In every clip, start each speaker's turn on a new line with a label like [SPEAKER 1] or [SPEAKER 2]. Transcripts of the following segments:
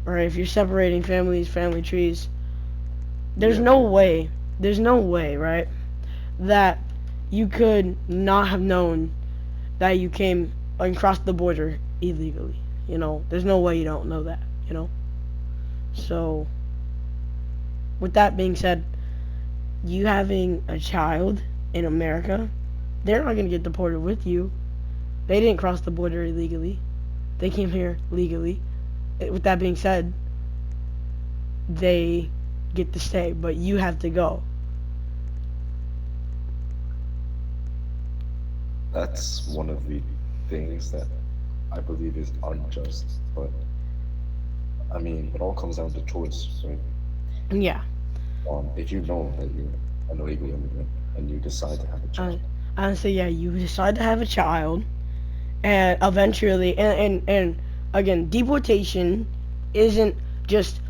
[SPEAKER 1] or if you're separating families, family trees, there's
[SPEAKER 2] Yeah,
[SPEAKER 1] no way, there's no way, right, that you could not have known that you came and crossed the border illegally. There's no way you don't know that. So, with that being said, you having a child in America, they're not gonna get deported with you. They didn't cross the border illegally. They came here legally. With that being said, they get to stay, but you have to go.
[SPEAKER 2] that's one of the things that I believe is unjust. But I mean, it all comes down to choice, right?
[SPEAKER 1] Yeah.
[SPEAKER 2] If you know that you're an illegal immigrant and you decide to have a
[SPEAKER 1] Uh,
[SPEAKER 2] child,
[SPEAKER 1] Honestly, yeah, you decide to have a child, and eventually, and again, deportation isn't just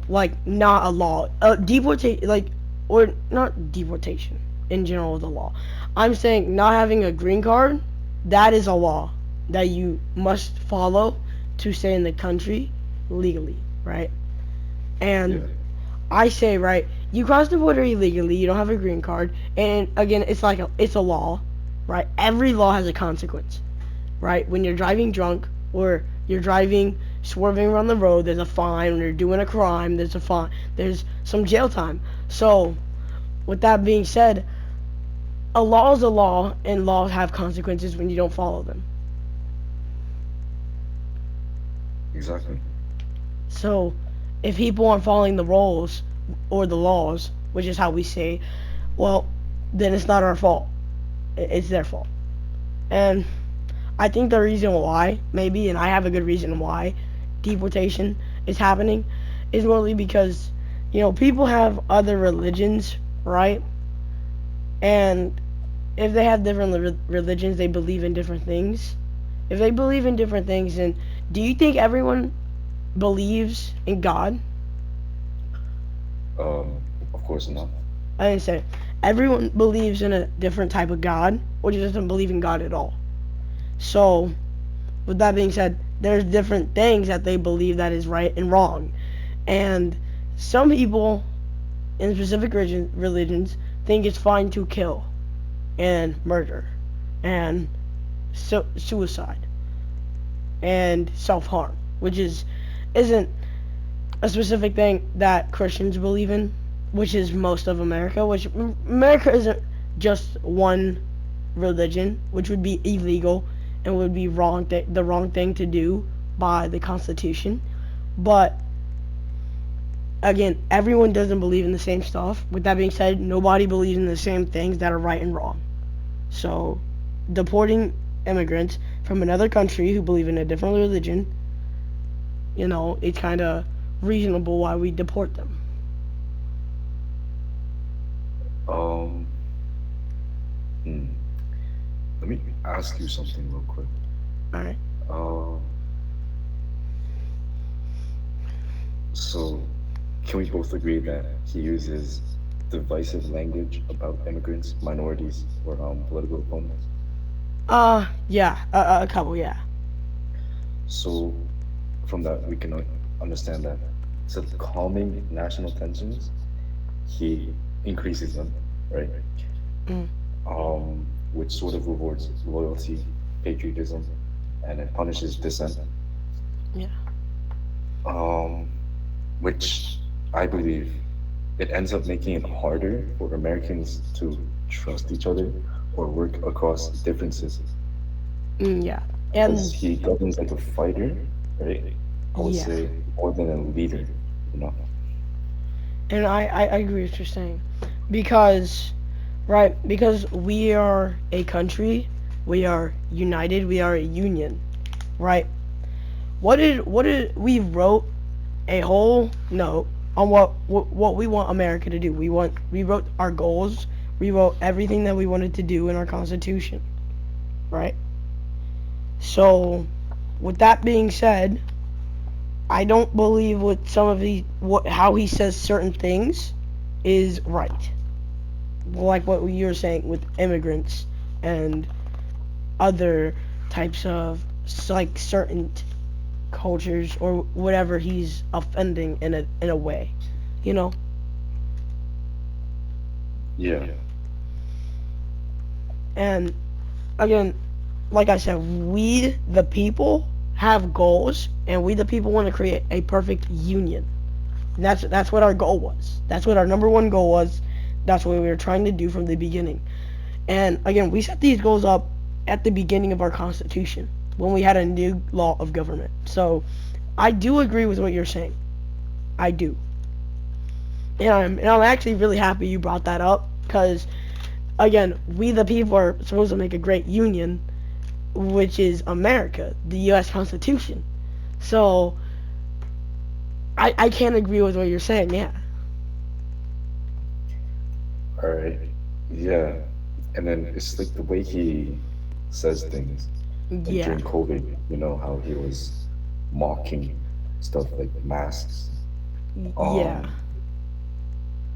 [SPEAKER 1] like not a law. Deportation, like, or not deportation in general is a law. I'm saying not having a green card, that is a law that you must follow to stay in the country legally, right? And
[SPEAKER 2] yeah,
[SPEAKER 1] I say, right, you cross the border illegally, you don't have a green card, and again, it's a law, right? Every law has a consequence, right? When you're driving drunk or you're driving swerving around the road, there's a fine. When you're doing a crime, there's a fine. There's some jail time. So, with that being said, a law is a law, and laws have consequences when you don't follow them.
[SPEAKER 2] exactly.
[SPEAKER 1] So, if people aren't following the rules or the laws, which is how we say, well, then it's not our fault. It's their fault. And I think the reason why, maybe, and I have a good reason why deportation is happening, is mostly because, people have other religions, right? And if they have different religions, they believe in different things. If they believe in different things, then do you think everyone believes in God?
[SPEAKER 2] Of course not.
[SPEAKER 1] I didn't say everyone believes in a different type of God, or just doesn't believe in God at all. So, with that being said, there's different things that they believe that is right and wrong. And some people in specific religions think it's fine to kill and murder and suicide and self-harm, which isn't a specific thing that Christians believe in, which is most of America, which America isn't just one religion, which would be illegal and would be the wrong thing to do by the Constitution. But again, everyone doesn't believe in the same stuff. With that being said, nobody believes in the same things that are right and wrong. So, deporting immigrants from another country who believe in a different religion, it's kind of reasonable why we deport them.
[SPEAKER 2] Um, hmm. Let me ask you something real quick.
[SPEAKER 1] All right.
[SPEAKER 2] Uh, so can we both agree that he uses divisive language about immigrants, minorities, or political opponents?
[SPEAKER 1] Yeah, a couple, yeah.
[SPEAKER 2] So from that, we can understand that instead of calming national tensions, he increases them, right?
[SPEAKER 1] Mm,
[SPEAKER 2] Which sort of rewards loyalty, patriotism, and it punishes dissent.
[SPEAKER 1] yeah.
[SPEAKER 2] Um, which I believe it ends up making it harder for Americans to trust each other or work across differences
[SPEAKER 1] Yeah.
[SPEAKER 2] because
[SPEAKER 1] And
[SPEAKER 2] he governs like a fighter, right? I would
[SPEAKER 1] yeah.
[SPEAKER 2] say more than a leader, you know?
[SPEAKER 1] And I agree with what you're saying. Because, right, because we are a country, we are united, we are a union, right? What did we wrote a whole note on what we want America to do. We wrote our goals, we wrote everything that we wanted to do in our constitution, right? So, with that being said, I don't believe with some of the how he says certain things is right. Like what you're saying with immigrants and other types of like certain cultures or whatever he's offending in a way, you know.
[SPEAKER 2] Yeah.
[SPEAKER 1] And again, like I said, we the people have goals, and we the people want to create a perfect union. And that's what our goal was. That's what our number one goal was. That's what we were trying to do from the beginning. And again, we set these goals up at the beginning of our Constitution when we had a new law of government. So I do agree with what you're saying. I do. And I'm actually really happy you brought that up because, again, we the people are supposed to make a great union, which is America, the U.S. Constitution. So I can't agree with what you're saying, yeah.
[SPEAKER 2] All right. Yeah. And then it's like the way he says things. Like
[SPEAKER 1] Yeah.
[SPEAKER 2] during COVID, how he was mocking stuff like masks.
[SPEAKER 1] Yeah.
[SPEAKER 2] Um,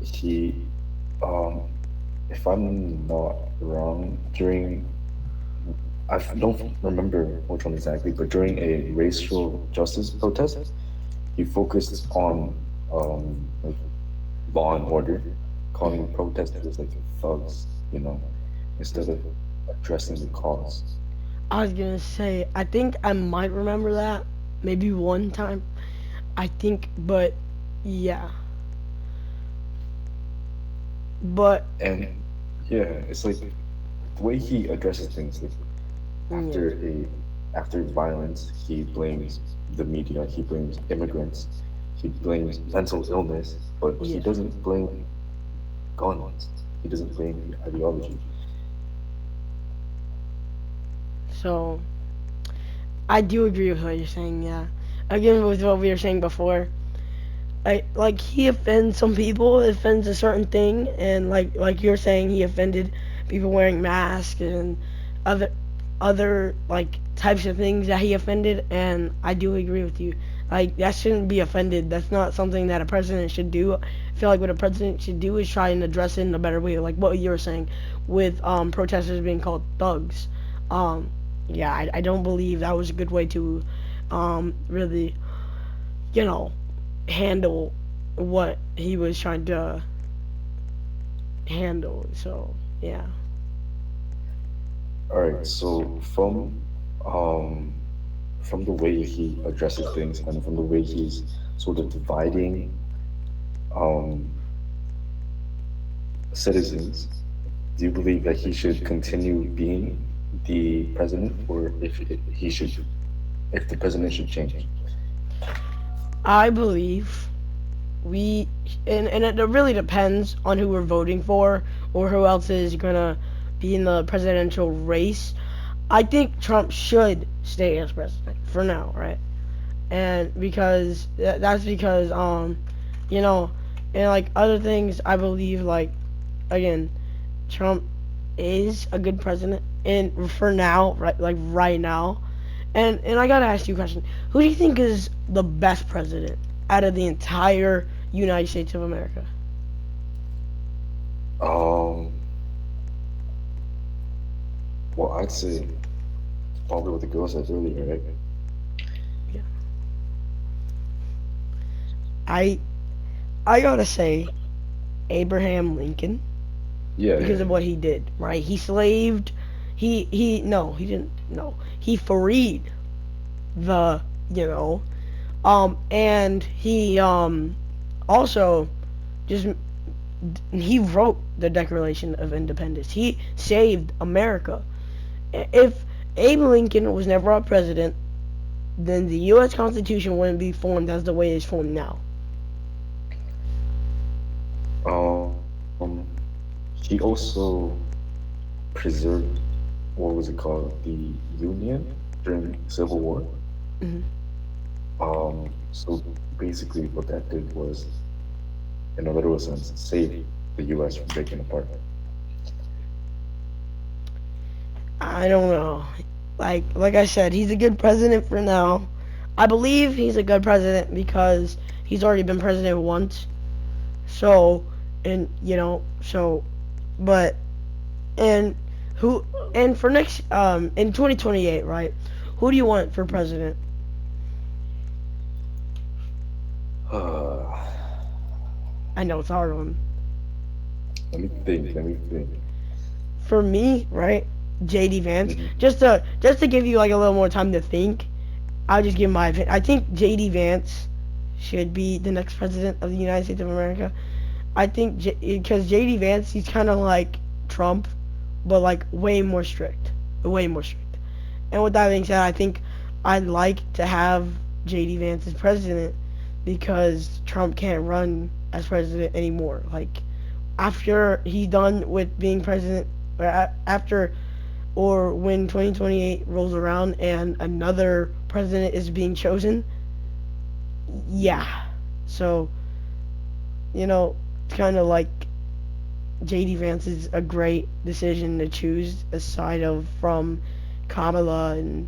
[SPEAKER 2] he, um, if I'm not wrong, don't remember which one exactly, but during a racial justice protest, he focused on like law and order, calling protesters like thugs, instead of addressing the cause.
[SPEAKER 1] I was gonna say, I think I might remember that. Maybe one time. I think, but yeah. But
[SPEAKER 2] And yeah, it's like the way he addresses things, like
[SPEAKER 1] yeah,
[SPEAKER 2] after a after violence, he blames the media, he blames immigrants, he blames mental illness, but he
[SPEAKER 1] yeah.
[SPEAKER 2] doesn't blame guns. He doesn't blame the ideology.
[SPEAKER 1] So I do agree with what you're saying. Yeah. Again, with what we were saying before, like he offends some people, offends a certain thing, and like you're saying, he offended people wearing masks and other like types of things that he offended, and I do agree with you. Like that shouldn't be offended. That's not something that a president should do. I feel like what a president should do is try and address it in a better way, like what you were saying with protesters being called thugs. Um, yeah, I don't believe that was a good way to really, you know, handle what he was trying to handle. So yeah,
[SPEAKER 2] All right, so um from the way he addresses things and from the way he's sort of dividing um citizens, do you believe that he should continue being the president, or if the president should change?
[SPEAKER 1] I believe we and it really depends on who we're voting for or who else is gonna be in the presidential race. I think Trump should stay as president for now, right? And because that's because you know, and like other things, I believe like again, Trump is a good president, and for now, right, like right now. And I gotta ask you a question: who do you think is the best president out of the entire United States of America?
[SPEAKER 2] Um, well, I'd say probably what the girl said earlier, right?
[SPEAKER 1] Yeah, I I gotta say Abraham Lincoln
[SPEAKER 2] Yeah, yeah,
[SPEAKER 1] because of
[SPEAKER 2] yeah.
[SPEAKER 1] what he did. Right, he slaved. He no, he didn't. No, he freed the you know and he also just he wrote the Declaration of Independence. He saved America. If Abe Lincoln was never our president, then the U.S. Constitution wouldn't be formed as the way it's formed now.
[SPEAKER 2] He also preserved, what was it called, the Union during Civil War.
[SPEAKER 1] Hmm.
[SPEAKER 2] So basically, what that did was, in a literal sense, save the U.S. from breaking apart.
[SPEAKER 1] I don't know. Like I said, he's a good president for now. I believe he's a good president because he's already been president once. So, and but and who and for next in 2028, right? Who do you want for president?
[SPEAKER 2] Uh,
[SPEAKER 1] I know it's a hard one.
[SPEAKER 2] let me think. Let me think.
[SPEAKER 1] For me, right, JD Vance.
[SPEAKER 2] Hmm.
[SPEAKER 1] Just to give you like a little more time to think, I'll just give my opinion. I think JD Vance should be the next president of the United States of America. I think because JD Vance, he's kind of like Trump, but like way more strict. And with that being said, I think I'd like to have JD Vance as president because Trump can't run as president anymore. Like after he's done with being president, or after or when 2028 rolls around and another president is being chosen, yeah. So, it's kind of like JD Vance is a great decision to choose aside of from Kamala and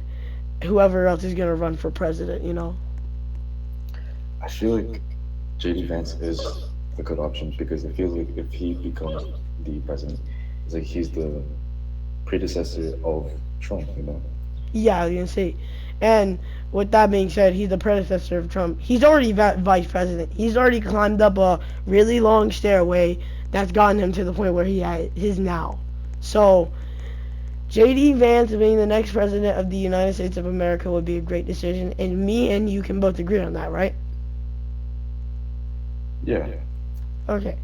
[SPEAKER 1] whoever else is going to run for president.
[SPEAKER 2] I feel like JD Vance is a good option because it feels like if he becomes the president, it's like he's the predecessor of Trump, you know?
[SPEAKER 1] Yeah, I was going to say. And with that being said, he's the predecessor of Trump. He's already vice president. He's already climbed up a really long stairway that's gotten him to the point where is now. So, JD Vance being the next president of the United States of America would be a great decision, and me and you can both agree on that, right?
[SPEAKER 2] Yeah.
[SPEAKER 1] Okay.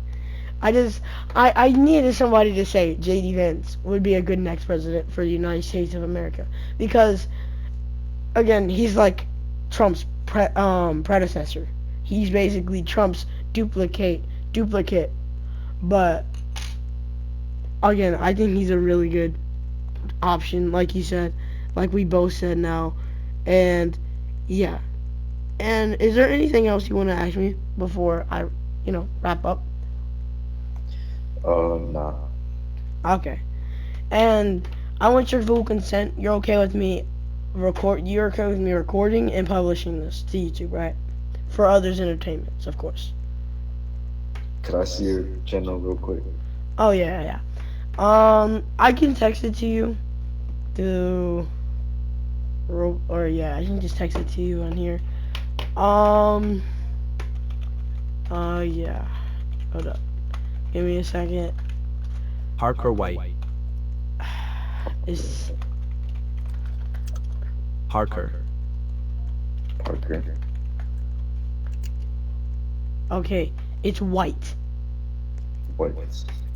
[SPEAKER 1] I needed somebody to say JD Vance would be a good next president for the United States of America because, again, he's like Trump's predecessor. He's basically Trump's duplicate. But again, I think he's a really good option, like you said, like we both said now, and yeah. And is there anything else you want to ask me before I, wrap up?
[SPEAKER 2] Nah.
[SPEAKER 1] Okay. And I want your full consent. You're okay with me You're okay with me recording and publishing this to YouTube, right? For others' entertainments, of course.
[SPEAKER 2] Could I see your channel real quick?
[SPEAKER 1] Oh yeah. I can text it to you through, or yeah, I can just text it to you on here. Yeah. Hold up. Give me a second.
[SPEAKER 3] Parker White.
[SPEAKER 1] It's
[SPEAKER 3] Parker.
[SPEAKER 2] Parker.
[SPEAKER 1] okay. It's White.
[SPEAKER 2] What?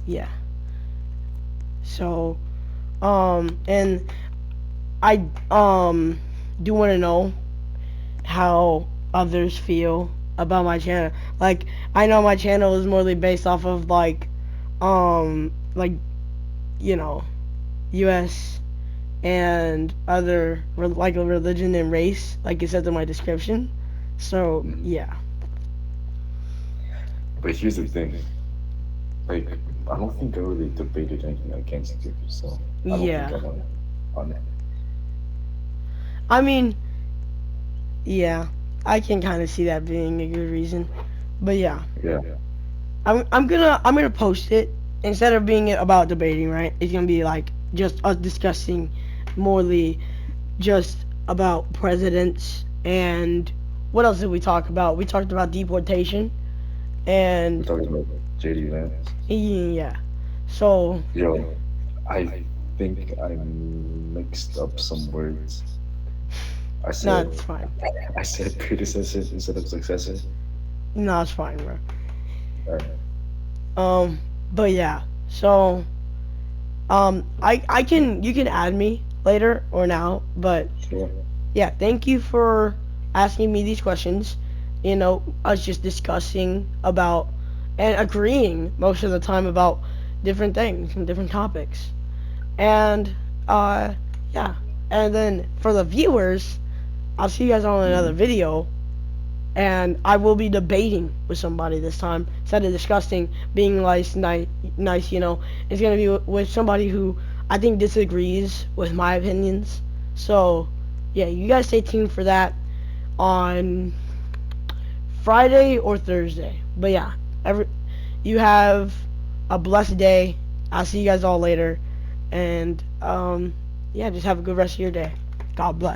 [SPEAKER 1] Yeah. So, and I do want to know how others feel about my channel. Like, I know my channel is mostly based off of like U.S. and other like a religion and race, like it says in my description. So
[SPEAKER 2] Mhm.
[SPEAKER 1] yeah.
[SPEAKER 2] But here's the thing. Like, I don't think I really debated anything against you, so I don't think
[SPEAKER 1] Yeah.
[SPEAKER 2] I'm on it.
[SPEAKER 1] I mean, yeah. I can kind of see that being a good reason. But yeah.
[SPEAKER 2] Yeah.
[SPEAKER 1] I'm gonna post it instead of being about debating, right? It's gonna be like just us discussing morely just about presidents and what else did we talk about? We talked about deportation
[SPEAKER 2] We're
[SPEAKER 1] and
[SPEAKER 2] talking about JD Vance.
[SPEAKER 1] yeah. So
[SPEAKER 2] Yo, I think I mixed up some words. I
[SPEAKER 1] no,
[SPEAKER 2] said
[SPEAKER 1] it's fine.
[SPEAKER 2] I said predecessor instead of successor.
[SPEAKER 1] No, it's fine, bro.
[SPEAKER 2] Alright.
[SPEAKER 1] Um, but yeah. So I can you can add me later or now, but
[SPEAKER 2] Sure.
[SPEAKER 1] yeah, thank you for asking me these questions. Us just discussing about and agreeing most of the time about different things and different topics. And yeah. And then for the viewers, I'll see you guys on another
[SPEAKER 2] Mhm.
[SPEAKER 1] video. And I will be debating with somebody this time instead of discussing being nice. It's gonna be with somebody who I think disagrees with my opinions. So yeah, you guys stay tuned for that on Friday or Thursday. But yeah, you have a blessed day. I'll see you guys all later, and yeah, just have a good rest of your day. God bless.